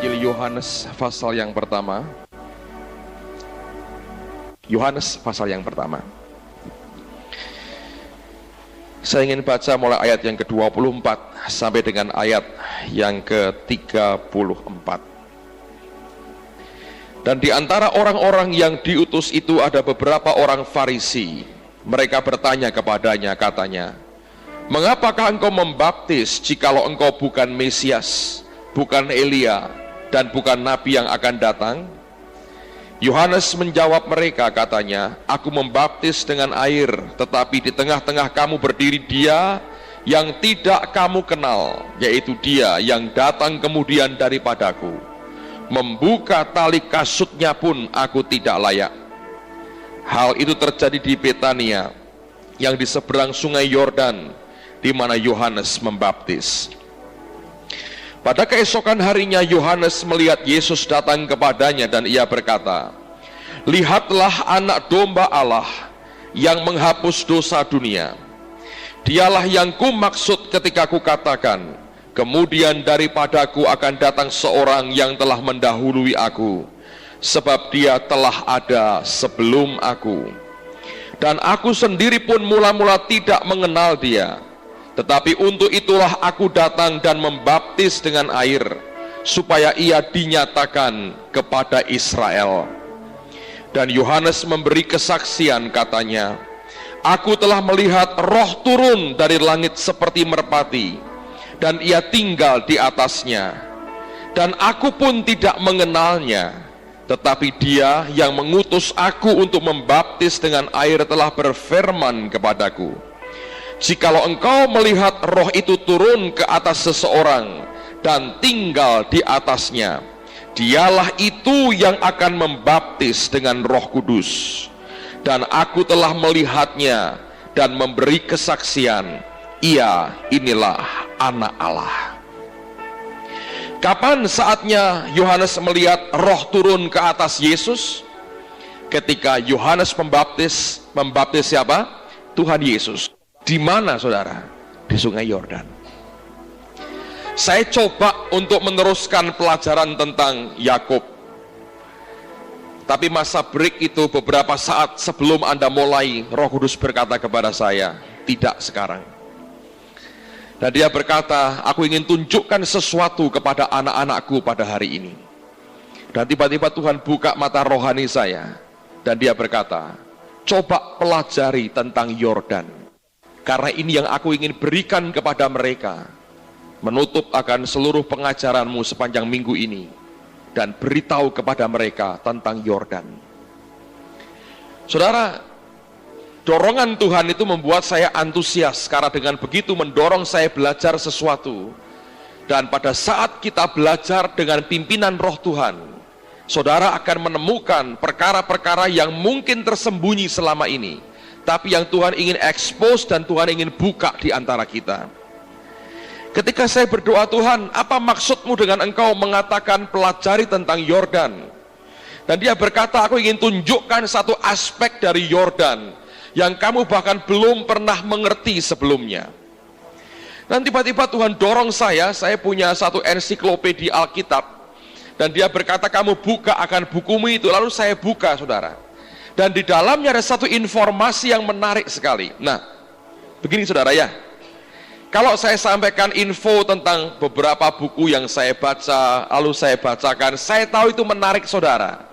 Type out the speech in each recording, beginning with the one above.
Injil Yohanes pasal yang pertama. Yohanes pasal yang pertama. Saya ingin baca mulai ayat yang ke-24 sampai dengan ayat yang ke-34. Dan di antara orang-orang yang diutus itu ada beberapa orang Farisi. Mereka bertanya kepadanya, katanya, "Mengapakah engkau membaptis jikalau engkau bukan Mesias, bukan Elia, dan bukan Nabi yang akan datang?" Yohanes menjawab mereka, katanya, "Aku membaptis dengan air, tetapi di tengah-tengah kamu berdiri Dia yang tidak kamu kenal, yaitu Dia yang datang kemudian daripadaku. Membuka tali kasutnya pun aku tidak layak." Hal itu terjadi di Betania, yang di seberang sungai Yordan, di mana Yohanes membaptis. Pada keesokan harinya Yohanes melihat Yesus datang kepadanya dan ia berkata, "Lihatlah anak domba Allah yang menghapus dosa dunia. Dialah yang kumaksud ketika kukatakan, kemudian daripadaku akan datang seorang yang telah mendahului aku, sebab dia telah ada sebelum aku. Dan aku sendiri pun mula-mula tidak mengenal dia. Tetapi untuk itulah aku datang dan membaptis dengan air, supaya ia dinyatakan kepada Israel." Dan Yohanes memberi kesaksian, katanya, "Aku telah melihat Roh turun dari langit seperti merpati, dan ia tinggal di atasnya. Dan aku pun tidak mengenalnya, tetapi Dia yang mengutus aku untuk membaptis dengan air telah berfirman kepadaku, jikalau engkau melihat Roh itu turun ke atas seseorang dan tinggal di atasnya, dialah itu yang akan membaptis dengan Roh Kudus. Dan aku telah melihatnya dan memberi kesaksian, ia inilah Anak Allah." Kapan saatnya Yohanes melihat Roh turun ke atas Yesus? Ketika Yohanes membaptis siapa? Tuhan Yesus. Di mana, saudara? Di sungai Yordan. Saya coba untuk meneruskan pelajaran tentang Yakub, tapi masa break itu beberapa saat sebelum Anda mulai, Roh Kudus berkata kepada saya, "Tidak sekarang." Dan Dia berkata, "Aku ingin tunjukkan sesuatu kepada anak-anakku pada hari ini." Dan tiba-tiba Tuhan buka mata rohani saya, dan Dia berkata, "Coba pelajari tentang Yordan, karena ini yang aku ingin berikan kepada mereka, menutup akan seluruh pengajaranmu sepanjang minggu ini, dan beritahu kepada mereka tentang Yordan." Saudara, dorongan Tuhan itu membuat saya antusias, karena dengan begitu mendorong saya belajar sesuatu. Dan pada saat kita belajar dengan pimpinan Roh Tuhan, saudara akan menemukan perkara-perkara yang mungkin tersembunyi selama ini, tapi yang Tuhan ingin expose dan Tuhan ingin buka di antara kita. Ketika saya berdoa, "Tuhan, apa maksudmu dengan engkau mengatakan pelajari tentang Yordan?" Dan Dia berkata, "Aku ingin tunjukkan satu aspek dari Yordan yang kamu bahkan belum pernah mengerti sebelumnya." Dan tiba-tiba Tuhan dorong saya punya satu ensiklopedia Alkitab, dan Dia berkata, "Kamu buka akan bukumu itu." Lalu saya buka, saudara, dan di dalamnya ada satu informasi yang menarik sekali. Nah, begini saudara ya, kalau saya sampaikan info tentang beberapa buku yang saya baca, lalu saya bacakan, saya tahu itu menarik saudara.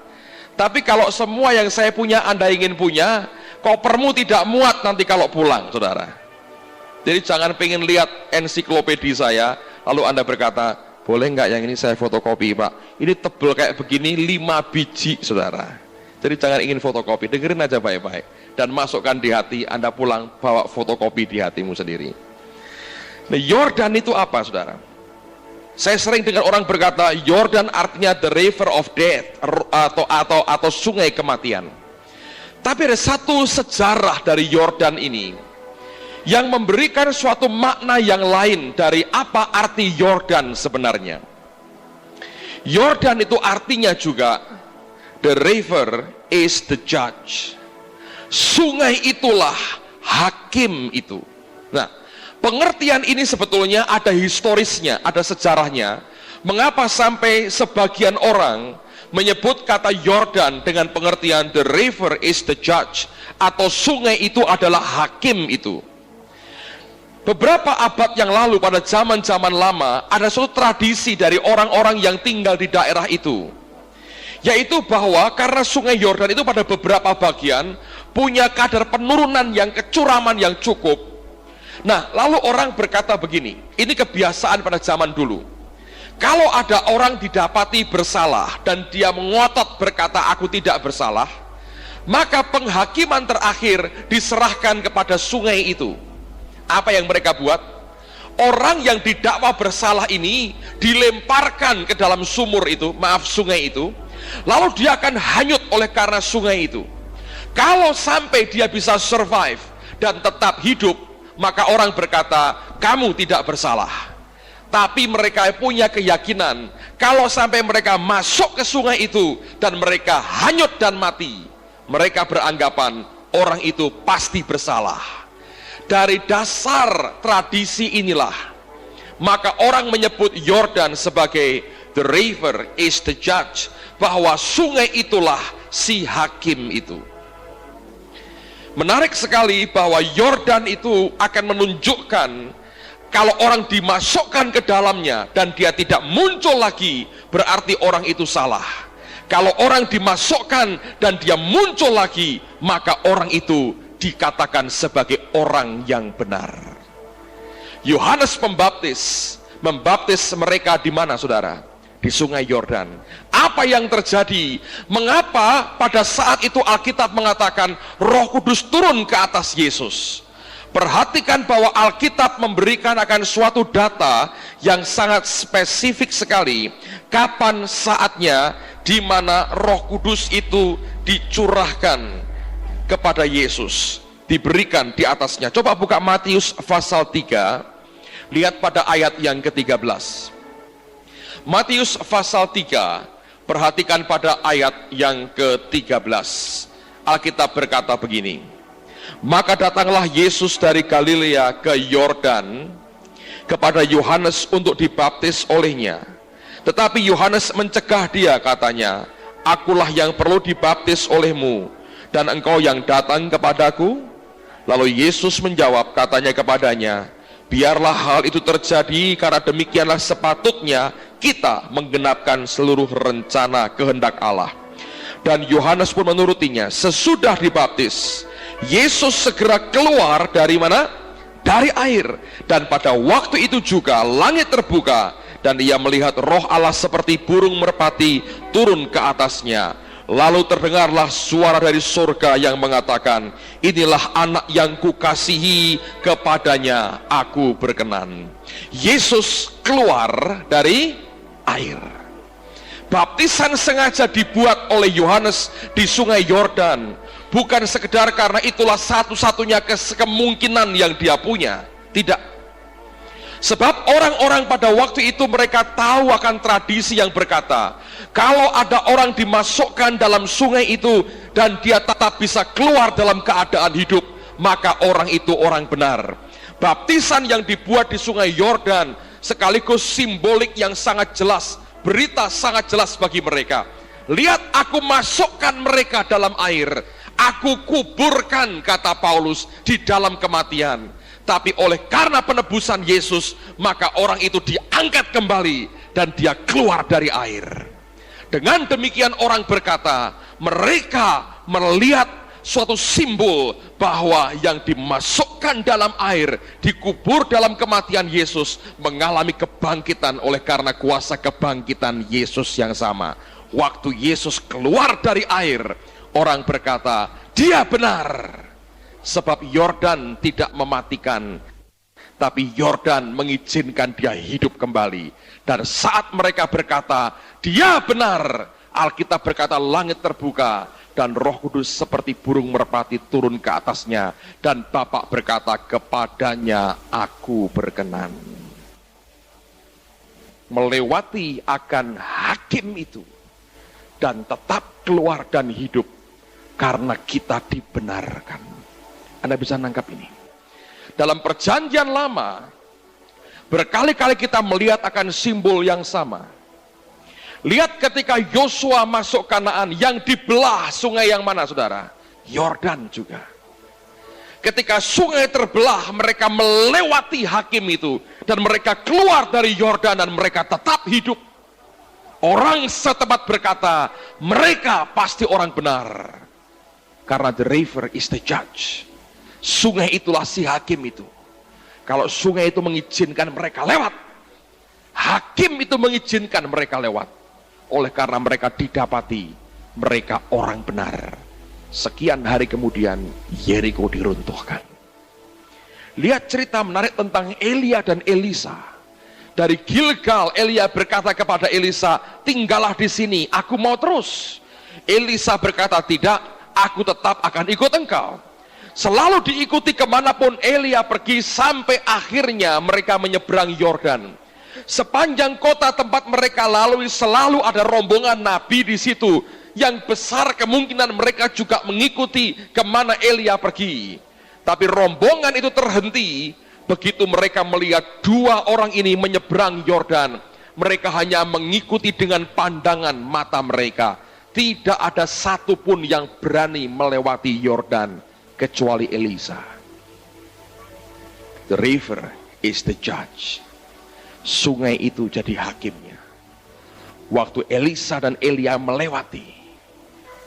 Tapi kalau semua yang saya punya Anda ingin punya, kopermu tidak muat nanti kalau pulang, saudara. Jadi jangan pengen lihat ensiklopedia saya, lalu Anda berkata, "Boleh nggak yang ini saya fotokopi, Pak? Ini tebel kayak begini, 5 biji, saudara." Jadi jangan ingin fotokopi, dengerin aja baik-baik. Dan masukkan di hati, Anda pulang bawa fotokopi di hatimu sendiri. Nah, Yordan itu apa, saudara? Saya sering dengar orang berkata, Yordan artinya the river of death, atau sungai kematian. Tapi ada satu sejarah dari Yordan ini yang memberikan suatu makna yang lain dari apa arti Yordan sebenarnya. Yordan itu artinya juga the river is the judge. Sungai itulah hakim itu. Nah, pengertian ini sebetulnya ada historisnya, ada sejarahnya, Mengapa sampai sebagian orang menyebut kata Yordan dengan pengertian the river is the judge, atau sungai itu adalah hakim itu? Beberapa abad yang lalu pada zaman-zaman lama ada suatu tradisi dari orang-orang yang tinggal di daerah itu, yaitu bahwa karena sungai Yordan itu pada beberapa bagian punya kadar penurunan yang kecuraman yang cukup. Nah, lalu orang berkata begini, ini kebiasaan pada zaman dulu. Kalau ada orang didapati bersalah dan dia mengotot berkata aku tidak bersalah, maka penghakiman terakhir diserahkan kepada sungai itu. Apa yang mereka buat? Orang yang didakwa bersalah ini dilemparkan ke dalam sumur itu, sungai itu, lalu dia akan hanyut oleh karena sungai itu. Kalau sampai dia bisa survive dan tetap hidup, maka orang berkata kamu tidak bersalah. Tapi mereka punya keyakinan kalau sampai mereka masuk ke sungai itu dan mereka hanyut dan mati, mereka beranggapan orang itu pasti bersalah. Dari dasar tradisi inilah, maka orang menyebut Yordan sebagai the river is the judge, bahwa sungai itulah si hakim itu. Menarik sekali bahwa Yordan itu akan menunjukkan kalau orang dimasukkan ke dalamnya dan dia tidak muncul lagi, berarti orang itu salah. Kalau orang dimasukkan dan dia muncul lagi, maka orang itu dikatakan sebagai orang yang benar. Yohanes Pembaptis membaptis mereka di mana, saudara? Di sungai Yordan. Apa yang terjadi? Mengapa pada saat itu Alkitab mengatakan Roh Kudus turun ke atas Yesus? Perhatikan bahwa Alkitab memberikan akan suatu data yang sangat spesifik sekali. Kapan saatnya di mana Roh Kudus itu dicurahkan kepada Yesus, diberikan di atasnya. Coba buka Matius pasal 3, lihat pada ayat yang ke-13. Matius pasal 3, perhatikan pada ayat yang ke-13. Alkitab berkata begini, maka datanglah Yesus dari Galilea ke Yordan kepada Yohanes untuk dibaptis olehnya. Tetapi Yohanes mencegah dia, katanya, akulah yang perlu dibaptis olehmu, dan engkau yang datang kepadaku? Lalu Yesus menjawab, katanya kepadanya, biarlah hal itu terjadi, karena demikianlah sepatutnya kita menggenapkan seluruh rencana kehendak Allah. Dan Yohanes pun menurutinya. Sesudah dibaptis, Yesus segera keluar dari mana? Dari air. Dan pada waktu itu juga langit terbuka, dan ia melihat Roh Allah seperti burung merpati turun ke atasnya. Lalu terdengarlah suara dari surga yang mengatakan, inilah anak yang kukasihi, kepadanya aku berkenan. Yesus keluar dari air. Baptisan sengaja dibuat oleh Yohanes di sungai Yordan, bukan sekedar karena itulah satu-satunya kemungkinan yang dia punya. Tidak. Sebab orang-orang pada waktu itu mereka tahu akan tradisi yang berkata, kalau ada orang dimasukkan dalam sungai itu dan dia tetap bisa keluar dalam keadaan hidup, maka orang itu orang benar. Baptisan yang dibuat di sungai Yordan sekaligus simbolik yang sangat jelas, berita sangat jelas bagi mereka. Lihat, aku masukkan mereka dalam air, aku kuburkan, kata Paulus, di dalam kematian. Tapi oleh karena penebusan Yesus, maka orang itu diangkat kembali dan dia keluar dari air. Dengan demikian orang berkata, mereka melihat suatu simbol bahwa yang dimasukkan dalam air, dikubur dalam kematian Yesus, mengalami kebangkitan oleh karena kuasa kebangkitan Yesus yang sama. Waktu Yesus keluar dari air, orang berkata, dia benar. Sebab Yordan tidak mematikan, tapi Yordan mengizinkan dia hidup kembali. Dan saat mereka berkata, dia benar, Alkitab berkata langit terbuka, dan Roh Kudus seperti burung merpati turun ke atasnya, dan Bapa berkata, kepadanya aku berkenan. Melewati akan hakim itu, dan tetap keluar dan hidup, karena kita dibenarkan. Anda bisa nangkap ini. Dalam perjanjian lama, Berkali-kali kita melihat akan simbol yang sama. Lihat ketika Yosua masuk Kanaan, yang dibelah sungai yang mana saudara? Yordan juga. Ketika sungai terbelah, mereka melewati Hakim itu, dan mereka keluar dari Yordan dan mereka tetap hidup. Orang setempat berkata, mereka pasti orang benar. Karena the river is the judge. Sungai itulah si hakim itu. Kalau sungai itu mengizinkan mereka lewat, hakim itu mengizinkan mereka lewat. Oleh karena mereka didapati mereka orang benar. Sekian hari kemudian Yeriko diruntuhkan. Lihat cerita menarik tentang Elia dan Elisa. Dari Gilgal, Elia berkata kepada Elisa, tinggallah di sini, aku mau terus. Elisa berkata, tidak, aku tetap akan ikut engkau. Selalu diikuti kemanapun Elia pergi, sampai akhirnya mereka menyeberang Yordan. Sepanjang kota tempat mereka lalui selalu ada rombongan nabi di situ, yang besar kemungkinan mereka juga mengikuti kemana Elia pergi. Tapi rombongan itu terhenti begitu mereka melihat dua orang ini menyeberang Yordan. Mereka hanya mengikuti dengan pandangan mata mereka. Tidak ada satupun yang berani melewati Yordan kecuali Elisa. The river is the judge. Sungai itu jadi hakimnya. Waktu Elisa dan Elia melewati,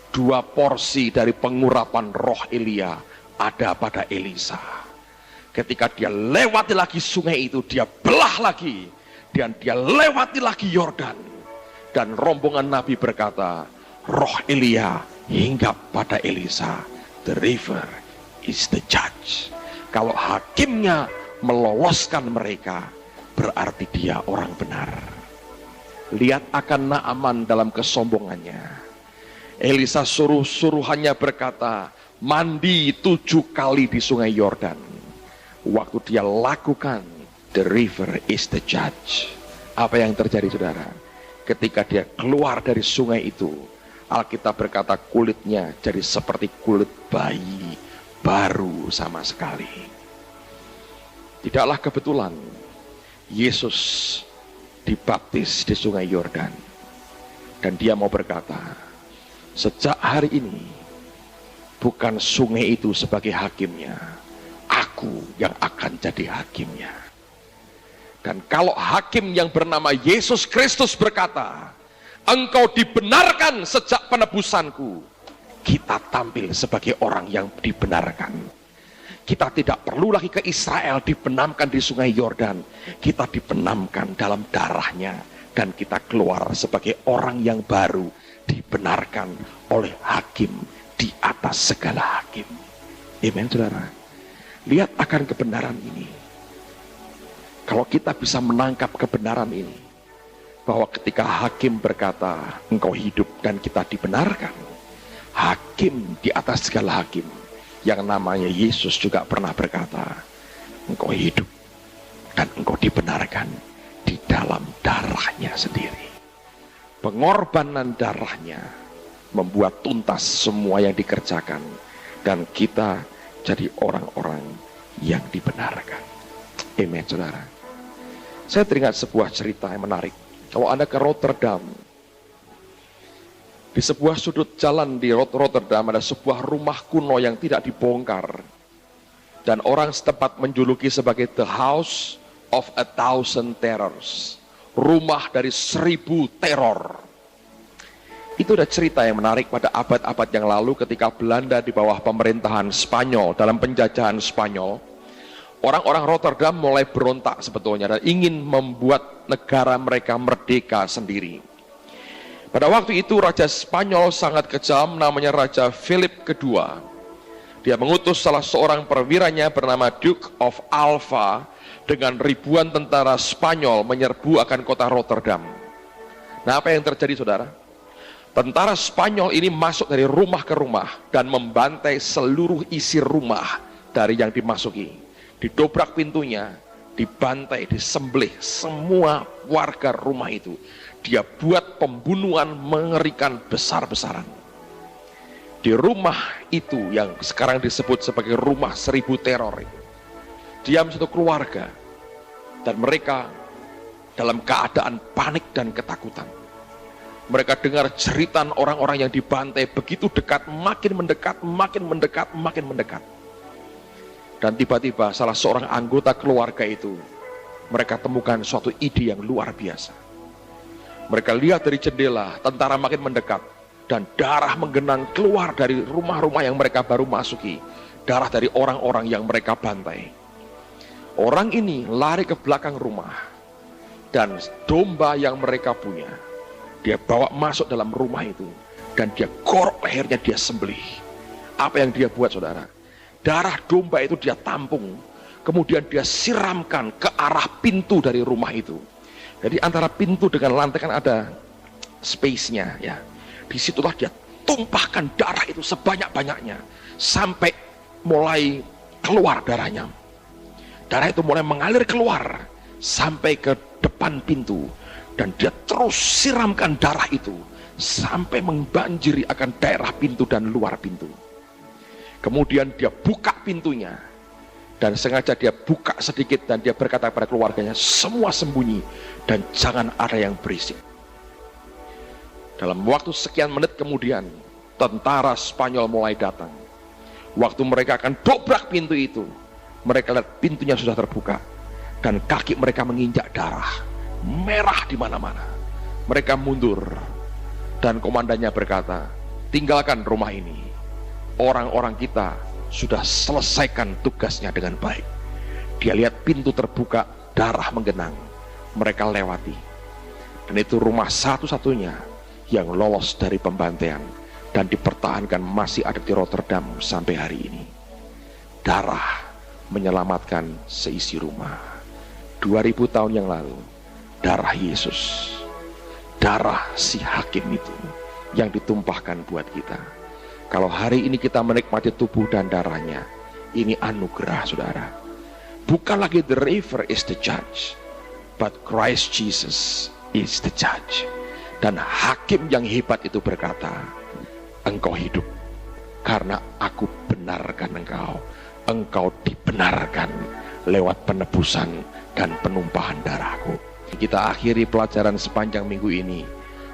dua porsi dari pengurapan roh Elia ada pada Elisa. Ketika dia lewati lagi sungai itu, dia belah lagi, dan dia lewati lagi Yordan. Dan rombongan Nabi berkata, roh Elia hinggap pada Elisa. The river is the judge. Kalau hakimnya meloloskan mereka, berarti dia orang benar. Lihat akan Naaman dalam kesombongannya. Elisa suruhannya berkata, mandi 7 kali di sungai Yordan. Waktu dia lakukan, the river is the judge. Apa yang terjadi saudara? Ketika dia keluar dari sungai itu, Alkitab berkata kulitnya jadi seperti kulit bayi baru sama sekali. Tidaklah kebetulan Yesus dibaptis di sungai Yordan, dan dia mau berkata, sejak hari ini bukan sungai itu sebagai hakimnya, aku yang akan jadi hakimnya. Dan kalau hakim yang bernama Yesus Kristus berkata, engkau dibenarkan sejak penebusanku, kita tampil sebagai orang yang dibenarkan. Kita tidak perlu lagi ke Israel dibenamkan di sungai Yordan. Kita dibenamkan dalam darahnya, dan kita keluar sebagai orang yang baru, dibenarkan oleh hakim di atas segala hakim. Amen saudara. Lihat akan kebenaran ini. Kalau kita bisa menangkap kebenaran ini, bahwa ketika hakim berkata engkau hidup dan kita dibenarkan, hakim di atas segala hakim yang namanya Yesus juga pernah berkata, engkau hidup dan engkau dibenarkan di dalam darahnya sendiri. Pengorbanan darahnya membuat tuntas semua yang dikerjakan, dan kita jadi orang-orang yang dibenarkan. Amen saudara. Saya teringat sebuah cerita yang menarik. Kalau Anda ke Rotterdam, di sebuah sudut jalan di Rotterdam ada sebuah rumah kuno yang tidak dibongkar, dan orang setempat menjuluki sebagai the house of 1,000 terrors, rumah dari 1.000 teror. Itu ada cerita yang menarik pada abad-abad yang lalu ketika Belanda di bawah pemerintahan Spanyol, dalam penjajahan Spanyol. Orang-orang Rotterdam mulai berontak sebetulnya dan ingin membuat negara mereka merdeka sendiri. Pada waktu itu Raja Spanyol sangat kejam, namanya Raja Philip II. Dia mengutus salah seorang perwiranya bernama Duke of Alva dengan ribuan tentara Spanyol menyerbu akan kota Rotterdam. Nah, apa yang terjadi saudara? Tentara Spanyol ini masuk dari rumah ke rumah dan membantai seluruh isi rumah dari yang dimasuki. Didobrak pintunya, dibantai, disembelih semua warga rumah itu. Dia buat pembunuhan mengerikan besar-besaran. Di rumah itu yang sekarang disebut sebagai rumah 1.000 teror itu, diam satu keluarga. Dan mereka dalam keadaan panik dan ketakutan. Mereka dengar jeritan orang-orang yang dibantai begitu dekat, makin mendekat, makin mendekat, makin mendekat. Dan tiba-tiba salah seorang anggota keluarga itu, mereka temukan suatu ide yang luar biasa. Mereka lihat dari jendela, tentara makin mendekat, dan darah menggenang keluar dari rumah-rumah yang mereka baru masuki. Darah dari orang-orang yang mereka bantai. Orang ini lari ke belakang rumah, dan domba yang mereka punya, dia bawa masuk dalam rumah itu, dan dia gorok lehernya, dia sembelih. Apa yang dia buat, saudara? Darah domba itu dia tampung, kemudian dia siramkan ke arah pintu dari rumah itu. Jadi antara pintu dengan lantai kan ada space-nya, ya. Disitulah dia tumpahkan darah itu sebanyak-banyaknya, sampai mulai keluar darahnya. Darah itu mulai mengalir keluar sampai ke depan pintu, dan dia terus siramkan darah itu sampai membanjiri akan daerah pintu dan luar pintu. Kemudian dia buka pintunya, dan sengaja dia buka sedikit, dan dia berkata kepada keluarganya, semua sembunyi dan jangan ada yang berisik. Dalam waktu sekian menit kemudian, tentara Spanyol mulai datang. Waktu mereka akan dobrak pintu itu, mereka lihat pintunya sudah terbuka, dan kaki mereka menginjak darah, merah di mana-mana. Mereka mundur, dan komandannya berkata, tinggalkan rumah ini. Orang-orang kita sudah selesaikan tugasnya dengan baik. Dia lihat pintu terbuka, darah menggenang. Mereka lewati, dan itu rumah satu-satunya yang lolos dari pembantaian dan dipertahankan masih ada di Rotterdam sampai hari ini. Darah menyelamatkan seisi rumah. 2000 tahun yang lalu, darah Yesus, darah si hakim itu yang ditumpahkan buat kita. Kalau hari ini kita menikmati tubuh dan darahnya, ini anugerah, saudara. Bukan lagi the river is the judge, but Christ Jesus is the judge. Dan hakim yang hebat itu berkata, engkau hidup karena aku benarkan engkau. Engkau dibenarkan lewat penebusan dan penumpahan darahku. Kita akhiri pelajaran sepanjang minggu ini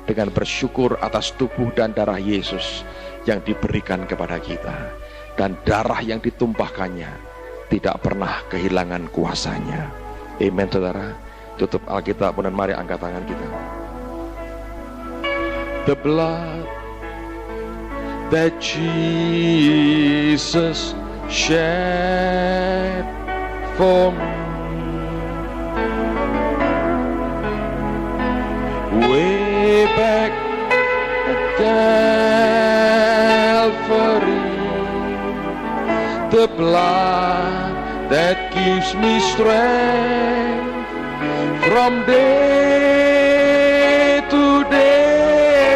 dengan bersyukur atas tubuh dan darah Yesus yang diberikan kepada kita, dan darah yang ditumpahkannya tidak pernah kehilangan kuasanya. Amen, saudara. Tutup Alkitab dan mari angkat tangan kita. The blood that Jesus shed for me way back at Calvary, the blood that gives me strength from day to day,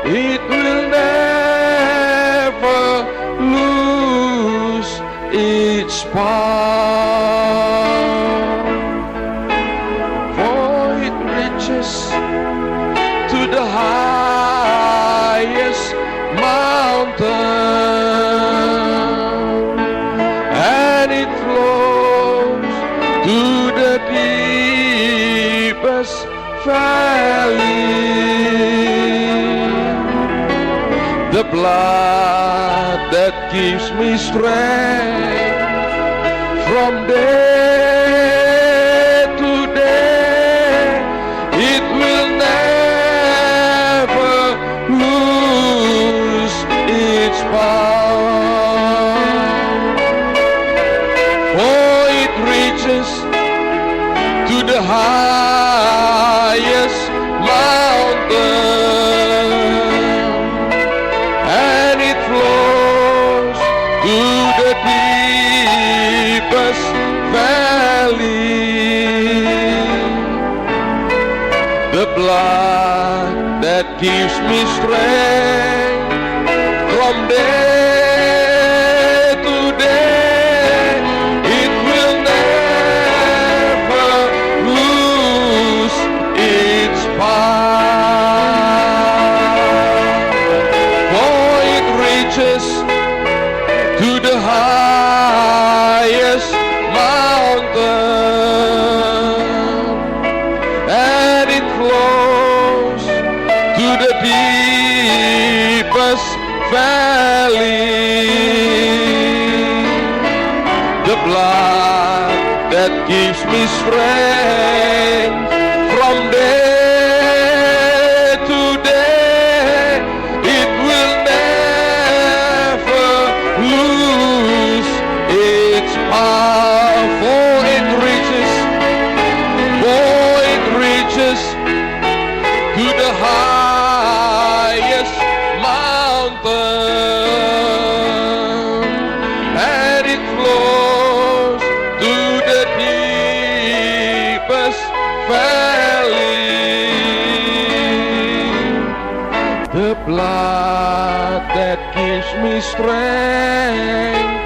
it will never lose its power, for it reaches to the highest mountain, and it flows to the deepest valley. The blood that gives me strength from day to day, it will never lose its power, for it reaches to the highest mountain, and it flows to the deepest valley. The blood that gives me strength from day to day, it will never lose its power, for it reaches to the highest mountain, deepest valley. The blood that gives me strength from day to day, it will never lose its power, for it reaches to the highest mountain, and it flows to the deepest valley. The blood that gives me strength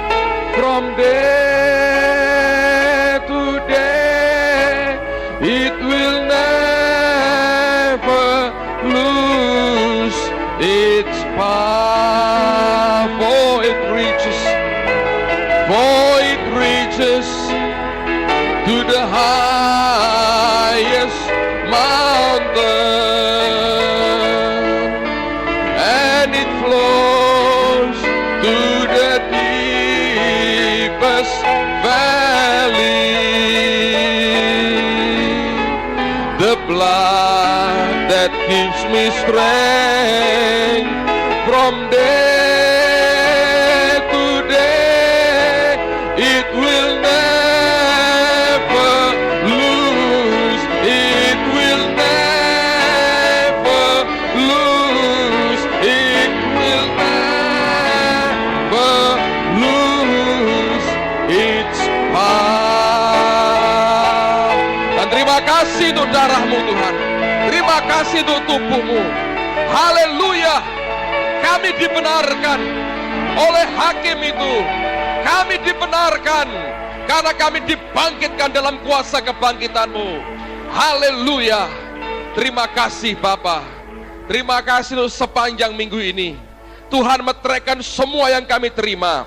from day to day, it will never lose its power, for it reaches to the highest mountain, and it flows to the deepest valley. The blood that gives me strength from day to day, it will never lose, it will never lose, it will never lose its power. Dan terima kasih untuk darah-Mu Tuhan, terima kasih untuk tubuh-Mu. Haleluya, kami dibenarkan oleh hakim itu. Kami dibenarkan karena kami dibangkitkan dalam kuasa kebangkitan-Mu. Haleluya. Terima kasih Bapa. Terima kasih untuk sepanjang minggu ini Tuhan meteraikan semua yang kami terima.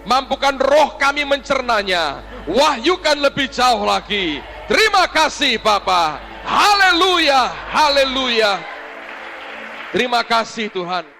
Mampukan roh kami mencernanya, wahyukan lebih jauh lagi. Terima kasih Bapa. Haleluya, haleluya. Terima kasih Tuhan.